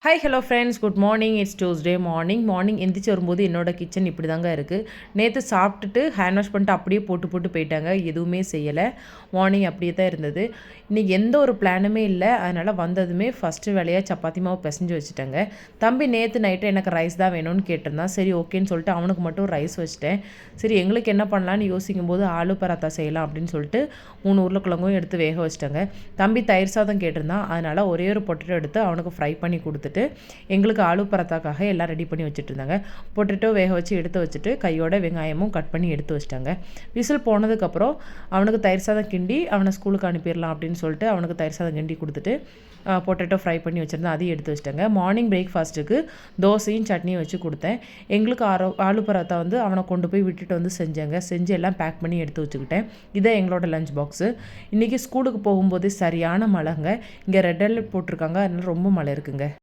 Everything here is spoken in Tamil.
Hi hello friends, good morning. It's Tuesday morning எந்திரிச்சு வரும்போது என்னோட கிச்சன் இப்படி தாங்க இருக்குது. நேற்று சாப்பிட்டுட்டு ஹேண்ட் வாஷ் பண்ணிட்டு அப்படியே போட்டு போயிட்டாங்க. எதுவுமே செய்யலை. மார்னிங் அப்படியே தான் இருந்தது. இன்றைக்கி எந்த ஒரு பிளானுமே இல்லை. அதனால் வந்ததுமே ஃபஸ்ட்டு வேலையாக சப்பாத்தி மாவு பிசைஞ்சு வச்சுட்டேங்க. தம்பி நேற்று நைட்டு எனக்கு ரைஸ் தான் வேணும்னு கேட்டிருந்தான். சரி ஓகேன்னு சொல்லிட்டு அவனுக்கு மட்டும் ரைஸ் வச்சுட்டேன். சரி எங்களுக்கு என்ன பண்ணலான்னு யோசிக்கும் போது ஆலு பராத்தா செய்யலாம் அப்படின்னு சொல்லிட்டு 3 உருளைக்கிழங்கும் எடுத்து வேக வச்சிட்டேங்க. தம்பி தயிர் சாதம் கேட்டிருந்தான். அதனால் ஒரே ஒரு பொட்டேட்டோ எடுத்து அவனுக்கு ஃப்ரை பண்ணி கொடுத்துட்டு எங்களுக்கு ஆலு பராத்தாக்காக எல்லாம் ரெடி பண்ணி வச்சுட்டு இருந்தாங்க. பொட்டேட்டோ வேக வச்சு எடுத்து வச்சுட்டு கையோட வெங்காயமும் கட் பண்ணி எடுத்து வச்சிட்டாங்க. விசில் போனதுக்கப்புறம் அவனுக்கு தயிர் சாதம் கிண்டி அவனை ஸ்கூலுக்கு அனுப்பிடலாம் அப்படின்னு சொல்லிட்டு அவனுக்கு தயிர் சாதம் கிண்டி கொடுத்துட்டு பொட்டேட்டோ ஃப்ரை பண்ணி வச்சுருந்தேன். அதையும் எடுத்து வச்சிட்டாங்க. மார்னிங் பிரேக்ஃபாஸ்ட்டுக்கு தோசையும் சட்னியும் வச்சு கொடுத்தேன். எங்களுக்கு ஆலு பராத்தா வந்து அவனை கொண்டு போய் விட்டுட்டு வந்து செஞ்சு எல்லாம் பேக் பண்ணி எடுத்து வச்சுக்கிட்டேன். இதை எங்களோட லஞ்ச் பாக்ஸு. இன்றைக்கி ஸ்கூலுக்கு போகும்போது சரியான மழைங்க. இங்கே ரெட் அலர்ட் போட்டிருக்காங்க. அதனால ரொம்ப மழை இருக்குங்க.